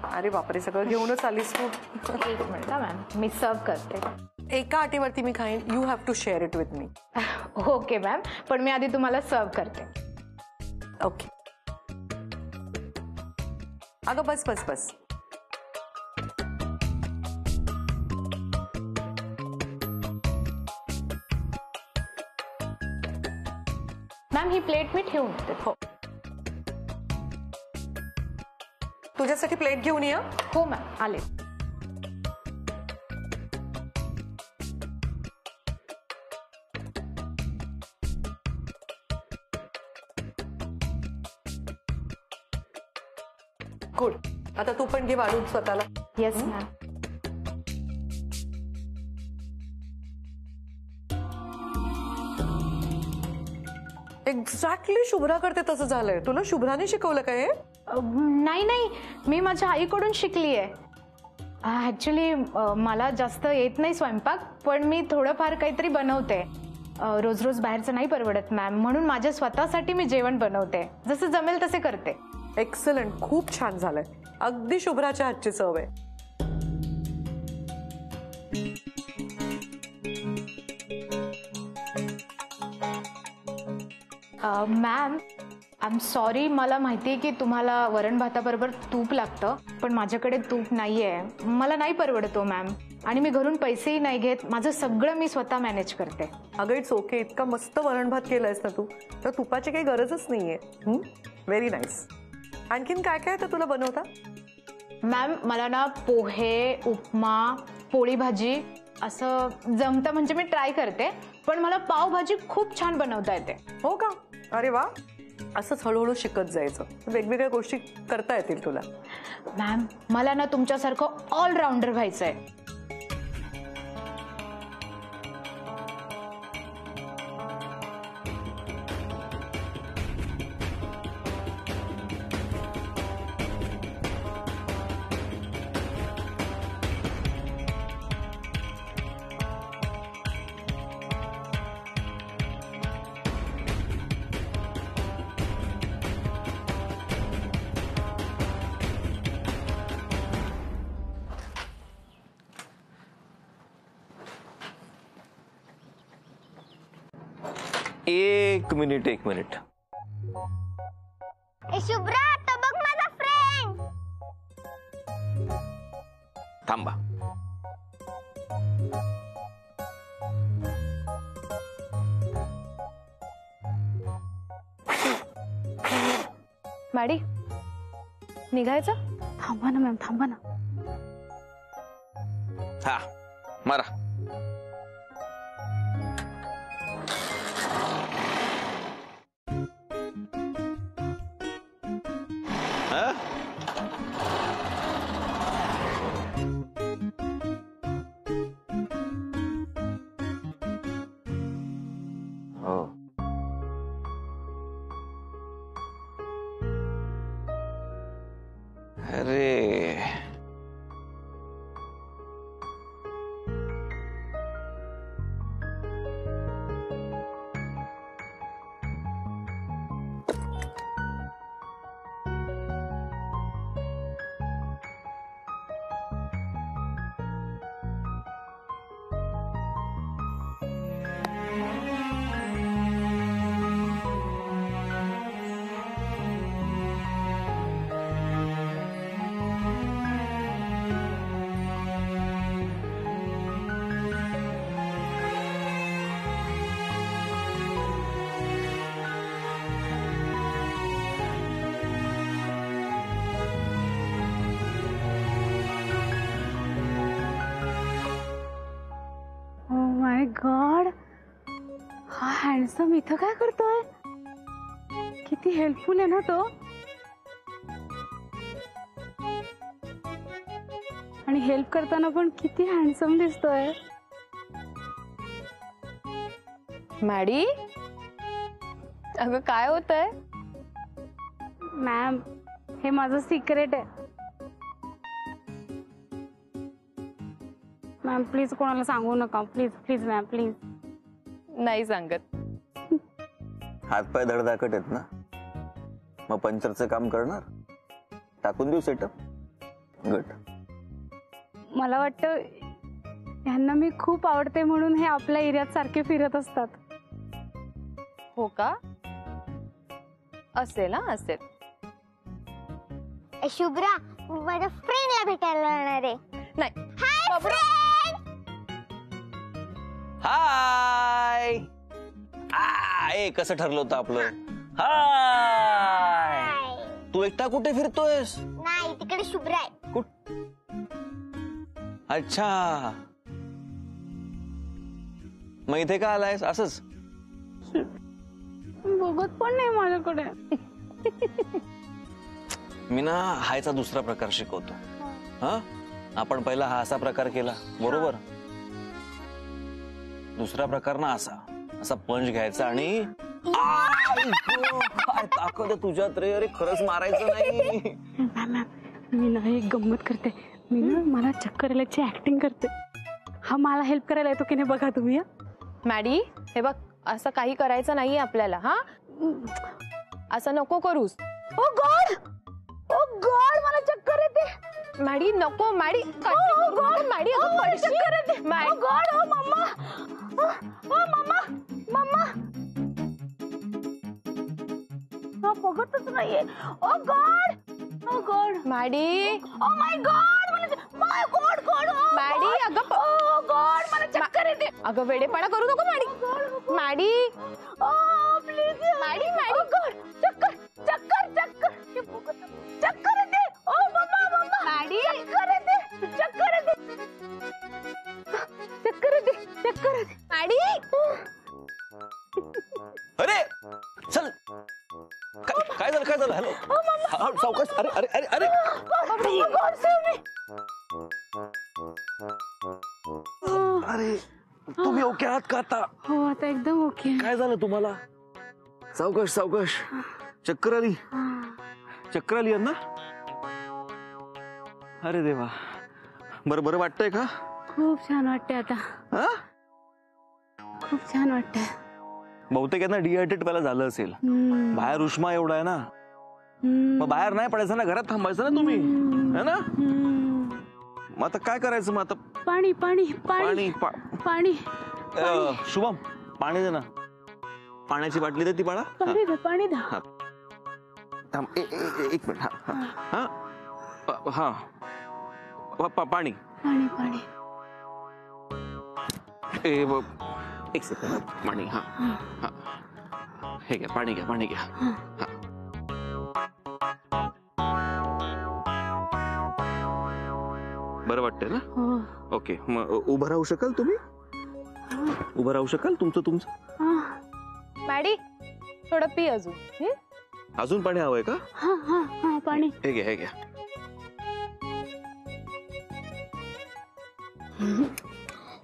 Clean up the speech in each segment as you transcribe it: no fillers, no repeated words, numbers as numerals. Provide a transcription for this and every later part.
अरे बापरे, सगळं घेऊनच आलीस तू. एक मिनिट मॅम, मी सर्व करते. एका अटीवरती मी खाईन. You have to share it with me. Okay ma'am, पण मी आधी तुम्हाला सर्व करते. ओके. अगं बस बस बस. मॅम ही प्लेट मी ठेवून येते. हो, तुझ्यासाठी प्लेट घेऊन ये. हो मॅम, आले. गुड. आता तू पण घे वाढून स्वतःला. Yes ma'am. एक्झॅक्टली शुभ्रा करते तसं झालंय. तुला शुभ्राने शिकवलं काय? नाही नाही, मी माझ्या आईकडून शिकली आहे. ॲक्च्युली मला जास्त येत नाही स्वयंपाक, पण मी थोडंफार काहीतरी बनवते. रोज रोज बाहेरचं नाही परवडत मॅम, म्हणून माझ्या स्वतःसाठी मी जेवण बनवते. जसं जमेल तसे करते. एक्सलंट, खूप छान झालंय. अगदी शुभ्राच्या हातची चव आहे. मॅम आय एम सॉरी, मला माहिती आहे की तुम्हाला वरण भाताबरोबर तूप लागतं, पण माझ्याकडे तूप नाही आहे. मला नाही परवडतो मॅम, आणि मी घरून पैसेही नाही घेत. माझं सगळं मी स्वतः मॅनेज करते. अगं इट्स ओके. इतका मस्त वरण भात केलायस ना तू, तर तुपाची काही गरजच नाहीये. Very nice. आणखीन काय काय तर तुला बनवता? मॅम मला ना पोहे, उपमा, पोळी भाजी असं जमतं, म्हणजे मी ट्राय करते. पण मला पावभाजी खूप छान बनवता येते. हो का? अरे वा. असंच हळूहळू शिकत जायचं, वेगवेगळ्या गोष्टी करता येतील तुला. मॅम मला ना तुमच्यासारखं ऑलराऊंडर व्हायचंय. एक मिनिट. शुभ्रा, तो बघ माझा फ्रेंड. थांबा. मॅडी निघायचं? थांबा ना मॅम, थांबा ना. हा मारा. अरे माय गॉड, हा हँडसम इथं काय करतोय? किती हेल्पफुल आहे ना तो. आणि हेल्प करताना पण किती हँडसम दिसतोय. मॅडी अगं काय होतंय? मॅम हे माझं सिक्रेट आहे. मॅम प्लीज कोणाला सांगू नका. Please please ma'am please. नाही सांगत. हातपाय धडधाकट आहेत ना, मग पंचरचं काम करणार, टाकून देऊ सेटअप. गुड. मला वाटतं यांना मी खूप आवडते म्हणून हे आपल्या एरियात सारखे फिरत असतात. हो का? असेल हा असेल. शुभ्रा माझ्या फ्रेंडला भेटायला जाणार आहे. नाही हाय फ्रेंड. हाय. ए कसं ठरलं होतं आपलं? हाय. तू एकटा कुठे फिरतोयस? नाही तिकडे शुभ्रा आहे. अच्छा, मग इथे का आलायस? असंच बघत पण नाही माझ्याकडे. मी ना हायचा दुसरा प्रकार शिकवतो. हा, आपण पहिला हा असा प्रकार केला बरोबर. दुसरा प्रकार ना असा असा पंच घ्यायचा आणि आई गं, काय ताकद आहे तुझ्यात रे. अरे खरंच मारायचं नाही. मी ना एक गंमत करते. मी ना मला चक्कर आल्याची ऍक्टिंग करते. हा मला हेल्प करायला येतो की नाही बघा तुम्ही. मॅडी हे बघ असं काही करायचं नाहीये आपल्याला. हा असं नको करूस. ओ गॉड, ओ गॉड, मला चक्कर येते. मॅडी नको. मॅडी मॅडी अगं पडशील. चक्कर येते. Oh god, oh mamma, oh mamma, mamma. हा बघतच नाहीये. Oh god, oh god. Maddy oh my god, my god god. Maddy अगं ओ गॉड, मला चक्कर येते. अगं वेडेपणा करू नको Maddy. Maddy oh please Maddy Maddy God. चक्कर चक्कर चक्कर चक्कर येते. ओ मम्मा मम्मा. मॅडी चक्कर येते. चक्कर येते. चक्कर येते. चक्कर येते. मॅडी अरे चल. काय झालं? काय झालं? हॅलो, सावकाश. अरे अरे अरे अरे गॉड सेव्ह मी. अरे तुम्ही ओके आहात का आता? हो आता एकदम ओके. काय झालं तुम्हाला? सावकाश सावकाश. चक्कर आली? चक्कर आली ना? अरे देवा. बरं बरं वाटतंय का? खूप छान वाटते आता. हा, खूप छान वाटतंय. बहुतेक यांना डिहायड्रेट व्हायला झालं असेल. बाहेर उष्मा एवढा आहे ना. मग बाहेर नाही पडायचं ना, घरात थांबायचं ना तुम्ही, है ना? मग आता काय करायचं? मग आता पाणी पाणी पाणी पाणी. शुभम पाणी दे ना. पाण्याची बाटली दे ती बाळा. पाणी द्या, पाणी द्या. हा. थांब एक मिनिट. हा हा हा पाणी पाणी पाणी. एक सेकंड. पाणी. हा हा हे घ्या. पाणी घ्या. पाणी घ्या. हा. बरं वाटतंय ना? हो. ओके, मग उभं राहू शकाल तुम्ही? उभं राहू शकाल? तुमचं मॅडी थोडं पी अजून. अजून पाणी हवंय का? हा हा हा पाणी. हे घ्या. हे घ्या.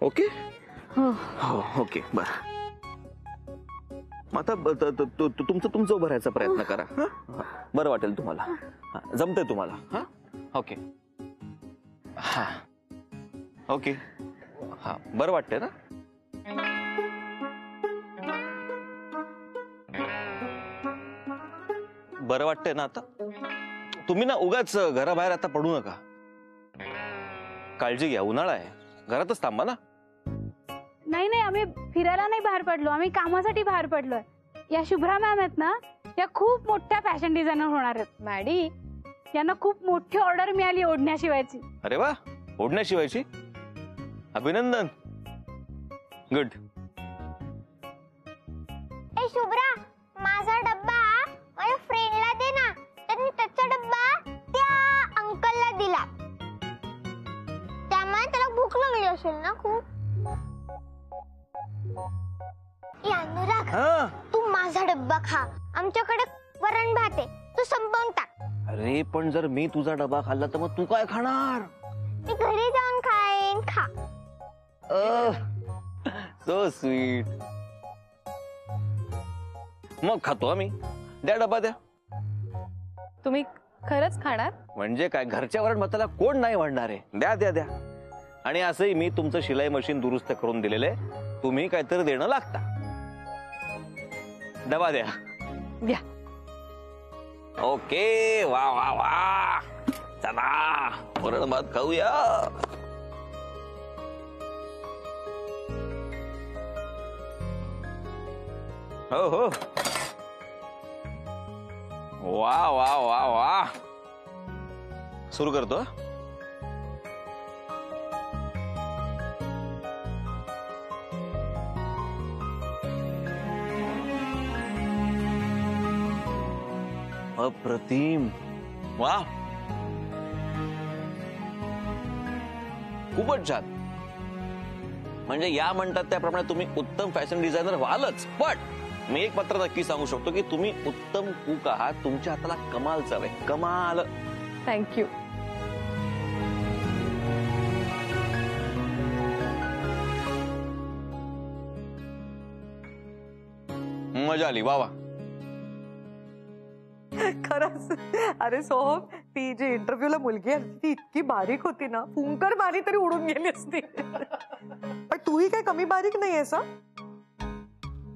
ओके. हो हो ओके. बरं मग आता तुमचं उभं राहायचा प्रयत्न करा. हा, बरं वाटेल तुम्हाला. जमतंय तुम्हाला? हा ओके. हा ओके. हा बरं वाटतंय ना? बरं वाटतंय ना आता? तुम्ही ना उगाच घराबाहेर आता पडू नका. काळजी घ्या. उन्हाळा आहे. घरातच थांबा ना. नाही नाही, आम्ही फिरायला नाही बाहेर पडलो. आम्ही कामासाठी बाहेर पडलोय. या शुभ्रा मॅम आहेत ना, या खूप मोठ्या फॅशन डिझायनर होणार आहेत. मॅडी यांना खूप मोठी ऑर्डर मिळाली ओढण्याशिवायची. अरे वा, ओढण्याशिवायची? अभिनंदन. गुड. ए शुभ्रा माझा डब्बा माझ्या फ्रेंडला दे ना. त्यांनी त्याचा डब्बा त्या अंकलला दिला. त्यामुळे त्याला भूक लागली असेल ना खूप. ए अनुराग, तू माझा डब्बा खा. आमच्याकडे वरण भात आहे, तू संपवून टाक. अरे पण जर मी तुझा डबा खाल्ला तर मग तू काय खाणार? मी घरी जाऊन खाईन. खा. So sweet. मग खातो आम्ही. द्या डबा द्या. तुम्ही खरंच खाणार? म्हणजे काय, घरच्या वरण भाताला कोण नाही म्हणणार आहे. द्या द्या द्या. आणि असंही मी तुमचं शिलाई मशीन दुरुस्त करून दिलेलं आहे. तुम्ही काहीतरी देणं लागता. डबा द्या. द्या. ओके. वा वा वा. चला वरण भात खाऊया. हो हो. वा वा वा वा. सुरू करतो. अप्रतिम. वा, खूपच छान. म्हणजे या म्हणतात त्याप्रमाणे तुम्ही उत्तम फॅशन डिझायनर व्हालच, पण मी एक मात्र नक्की सांगू शकतो की तुम्ही उत्तम कुक आहात. तुमच्या हाताला कमाल चव आहे, कमाल. थँक्यू. मजा आली. वा वा. खरंच. अरे सोहम, ती जी इंटरव्ह्यूला मुलगी आहे ती इतकी बारीक होती ना, फुंकर मारी तरी उडून गेली असती. पण तूही काय कमी बारीक नाहीयेस हा.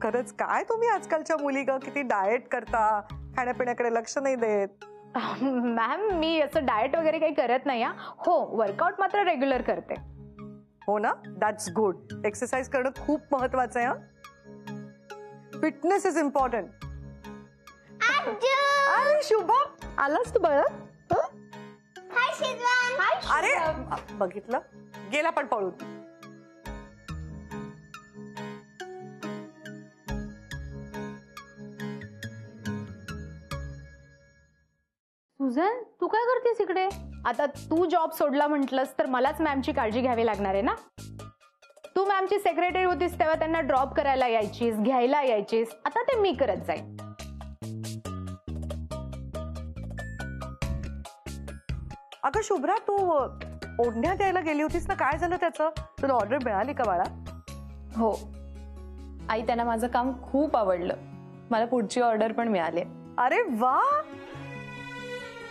खरंच काय तुम्ही आजकालच्या मुली ग, किती डाएट करता, खाण्यापिण्याकडे लक्ष नाही देत. मॅम मी असं डाएट वगैरे काही करत नाही. हो, वर्कआउट मात्र रेग्युलर करते. हो ना, दॅट्स गुड. एक्सरसाइज करणं खूप महत्वाचं आहे. Fitness is important. अरे शुभम, आलास तू बाळा? हाय शिजवान. अरे बघितलं, गेला पण पळून. सुझन, तू काय करतेस इकडे? आता तू जॉब सोडला म्हटलंस तर मलाच मॅमची काळजी घ्यावी लागणार आहे ना. तू मॅमची सेक्रेटरी होतीस तेव्हा त्यांना ड्रॉप करायला यायचीस, घ्यायला यायचीस. आता ते मी करत जाईन. अगं शुभ्रा, तू ओढण्यात यायला गेली होतीस ना, काय झालं त्याचं? तुला ऑर्डर मिळाली का बाळा? हो आई, त्यांना माझं काम खूप आवडलं. मला पुढची ऑर्डर पण मिळाली. अरे वा,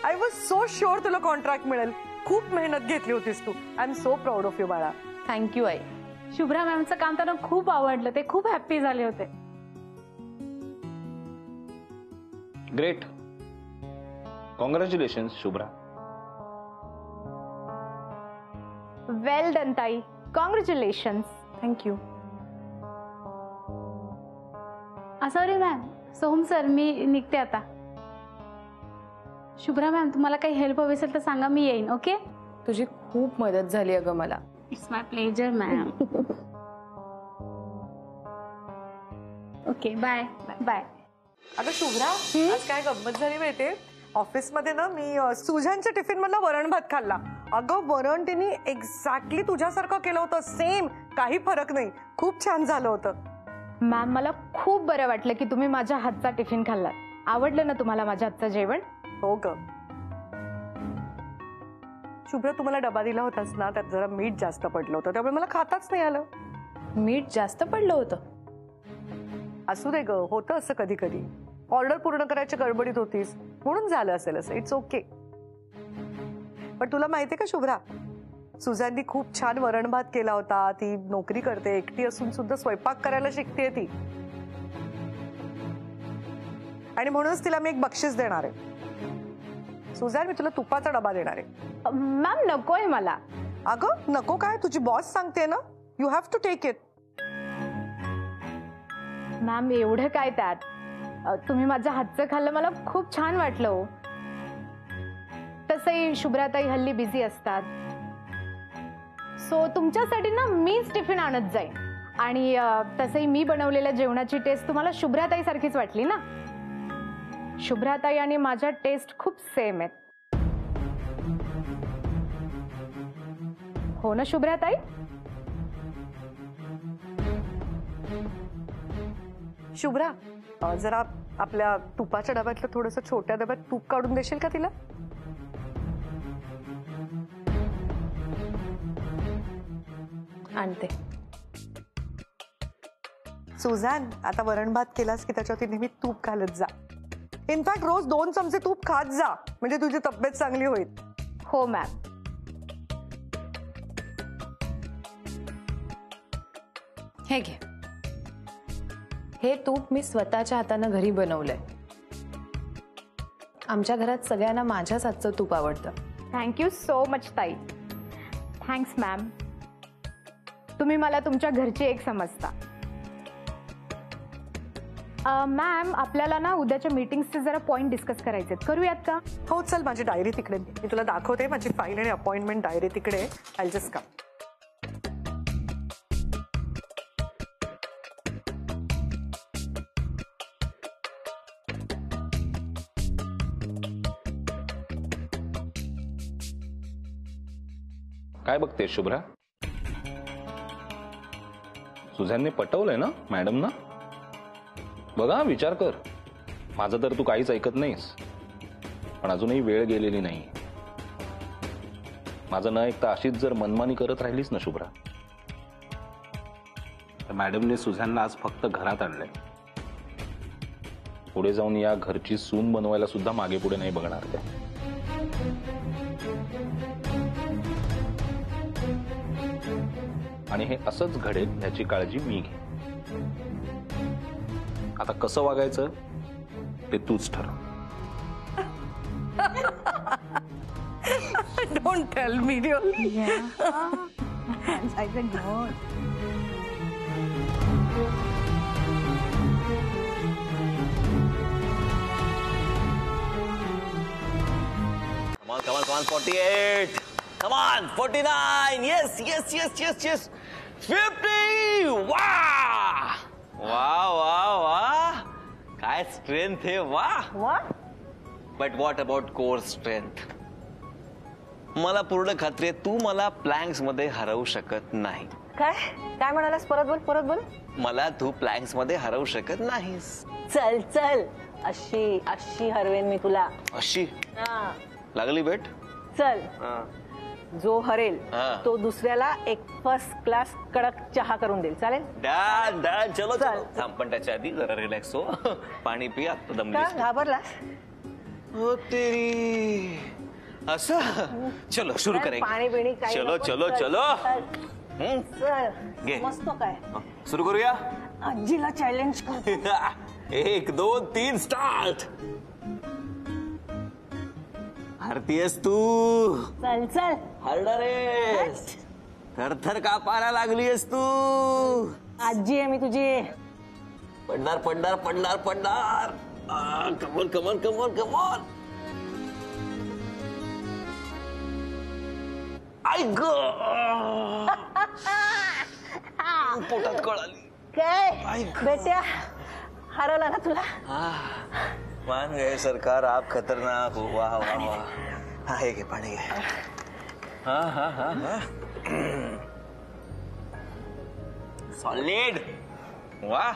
आय वॉज सो शुअर तुला कॉन्ट्रॅक्ट मिळेल. खूप मेहनत घेतली होतीस तू. I am so proud of you बाळा. थँक्यू आई. शुभ्रा मॅमचं काम त्यांना खूप आवडलं, ते खूप हॅप्पी झाले होते. Great. Congratulations Shubhra. Well done ताई, congratulations. Thank you. Sorry ma'am. Soham sir, मी निघते आता. शुभ्रा मॅम, तुम्हाला काही हेल्प हवी असेल तर सांगा, मी येईन. ओके? तुझी खूप मदत झाली अगं मला. It's my pleasure ma'am. Okay, bye bye. अगं शुभ्रा, आज काय गंमत झाली माहितीये? ऑफिसमध्ये ना मी सुझानच्या टिफिन मधला वरण भात खाल्ला. अगं वरण तिने एक्झॅक्टली तुझ्यासारखं केलं होतं, सेम, काही फरक नाही. खूप छान झालं होतं. मॅम मला खूप बरं वाटलं की तुम्ही माझ्या हातचा टिफिन खाल्लात. आवडलं ना तुम्हाला माझ्या हातचं जेवण? हो ग शुभ्रा, तुम्हाला डबा दिला होतास ना, त्यात जरा मीठ जास्त पडलं होतं, त्यामुळे मला खाताच नाही आलं. मीठ जास्त पडलं होतं? असू दे ग, होतं असं कधी कधी. ऑर्डर पूर्ण करायच्या गडबडीत होतीस म्हणून झालं असेल असं. It's okay. पण तुला माहितीये का शुभ्रा, सुझाननी खूप छान वरण भात केला होता. ती नोकरी करते, एकटी असून सुद्धा स्वयंपाक करायला शिकते ती. आणि म्हणूनच तिला मी एक बक्षीस देणार आहे. सुझान, मी तुला तुपाचा डबा देणार आहे. मॅम नकोय मला. अगं नको काय, तुझी बॉस सांगते ना, you have to take it. Ma'am एवढं काय त्यात? तुम्ही माझ्या हातचं खाल्लं, मला खूप छान वाटलं हो. तसंही शुभ्राताई हल्ली बिझी असतात, सो तुमच्यासाठी ना मीच टिफिन आणत जाईन. आणि तसंही मी बनवलेल्या जेवणाची टेस्ट तुम्हाला शुभ्राताई सारखीच वाटली ना. शुभ्राताई आणि माझ्या टेस्ट खूप सेम आहेत. हो ना शुभ्राताई? शुभ्रा, जरा आपल्या तुपाच्या डब्यातलं थोडंसं छोट्या डब्यात तूप काढून देशील का तिला? आणते. सुझान, आता वरण भात केलास की त्याच्यावरती नेहमी तूप घालत जा. इनफॅक्ट रोज 2 चमचे तूप खात जा, म्हणजे तुझी तब्येत चांगली होईल. हो मॅम. हे घे. हे तूप मी स्वतःच्या हाताने घरी बनवलंय. आमच्या घरात सगळ्यांना माझ्याच हातचं तूप आवडतं. थँक्यू सो मच ताई. Thanks ma'am. तुम्ही मला तुमच्या घरची एक समजता. मॅम आपल्याला ना उद्याच्या मीटिंग्सचे जरा पॉइंट डिस्कस करायचे आहेत. करूयात का? हो चल, माझी डायरी तिकडे मी तुला दाखवते. माझी फाईल आणि अपॉइंटमेंट डायरी तिकडे. I just come. काय बघते शुभ्रा? सुझॅनने पटवलंय ना मॅडम ना? बघा विचार कर. माझं तर तू काहीच ऐकत नाहीस, पण अजूनही वेळ गेलेली नाही. माझं न ऐकता अशीच जर मनमानी करत राहिलीस ना शुभ्रा, तर मॅडमने सुझॅनला आज फक्त घरात आणलंय. पुढे जाऊन या घरची सून बनवायला सुद्धा मागे पुढे नाही बघणार त्या. आणि हे असंच घडेल याची काळजी मी घे. आता कसं वागायचं ते तूच ठरव. Don't tell me really. Come on, 48. Come on, 49. Yes. 50. वाह. काय स्ट्रेंथ आहे, वाह. But what about core strength? मला पूर्ण खात्री आहे तू मला प्लॅन्क्स मध्ये हरवू शकत नाही. काय म्हणालास? परत बोल. मला तू प्लॅन्क्स मध्ये हरवू शकत नाहीस. चल अशी हरवेन मी तुला. अशी लागली बेट. चल, जो हरेल हा. तो दुसऱ्याला एक फर्स्ट क्लास कडक चहा करून देईल. चालेल? डन. चलो चल. थांब, पण त्याच्या आधी जरा रिलॅक्स हो. पाणी पी. आता का दमलीस. घाबरलास? हो तेरी. असं चलो सुरू चल, करेंगे. पाणी बिणी काही चलो नको. चलो चल, चलो चल. घे. मस्त काय सुरू करूया. आजीला चॅलेंज कर. 1 2 3 स्टार्ट. हरतीयस तू. चल हरणार आहेस. थरथर कापायला लागलीयस तू. आजी आहे मी तुझी. पडणार. कमॉन. आई ग. पोटात कळाली. काय बेट्या, हरवला ना तुला? मान गए सरकार, आप खतरनाक हो. वाह. हा हे घे, पाणी घे. हा. सॉलिड. वाह.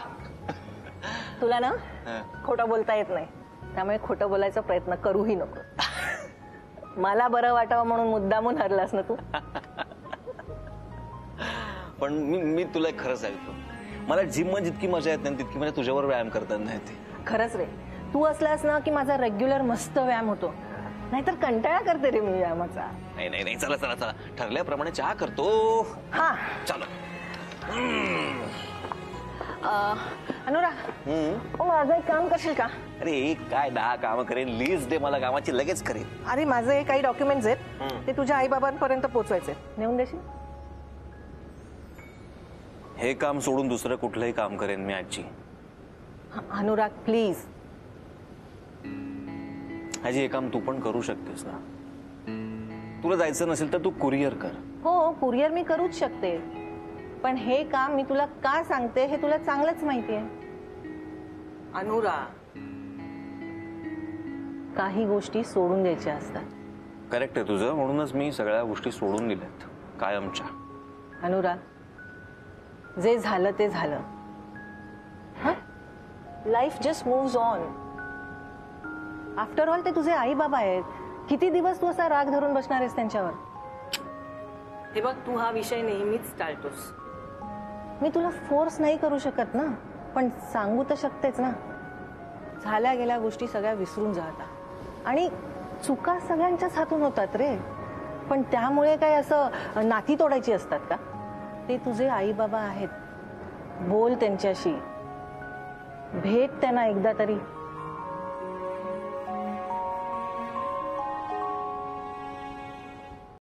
तुला ना खोटं बोलता येत नाही, त्यामुळे खोटं बोलायचा प्रयत्न करूही नको. मला बरं वाटावं म्हणून मुद्दामून हरलास ना तू. पण मी तुला खरं सांगतो, मला जिम मध्ये जितकी मजा येत नाही तितकी मजा तुझ्यावर व्यायाम करताना नाही येते. खरंच रे, तू असलास ना की माझा रेग्युलर मस्त व्यायाम होतो, नाहीतर कंटाळा करते रे मी व्यायामाचा. नाही. चला ठरल्याप्रमाणे चहा करतो. हा चलो. अनुराग, माझं एक काम करशील का? अरे काय 10 काम करेन, लिस्ट दे मला कामाची, लगेच करेन. अरे माझे काही डॉक्युमेंट्स आहेत, ते तुझ्या आई बाबांपर्यंत पोहोचवायचे, नेऊन देशील? हे काम सोडून दुसरं कुठलंही काम करेन मी आजी. अनुराग प्लीज. आजी हे काम तू पण करू शकतेस ना. तुला जायचं नसेल तर तू कुरिअर कर. हो, कुरिअर मी करूच शकते, पण हे काम मी तुला का सांगते हे तुला चांगलंच माहितीये. अनुराग, काही गोष्टी सोडून द्यायच्या असतात. करेक्ट आहे तुझं, म्हणूनच मी सगळ्या गोष्टी सोडून दिल्यात कायमच्या. अनुराग, जे झालं ते झालं. Life just moves on. After all ते तुझे आई बाबा आहेत. किती दिवस तू असा राग धरून बसणार आहेस त्यांच्यावर? हे बघ, तू हा विषय नेहमीच टाळतोस. मी तुला फोर्स नाही करू शकत ना, पण सांगू तर शकतेच ना. झाल्या गेल्या गोष्टी सगळ्या विसरून जा आता. आणि चुका सगळ्यांच्याच हातून होतात रे, पण त्यामुळे काय असं नाती तोडायची असतात का? ते तुझे आई बाबा आहेत, बोल त्यांच्याशी, भेट त्यांना एकदा तरी.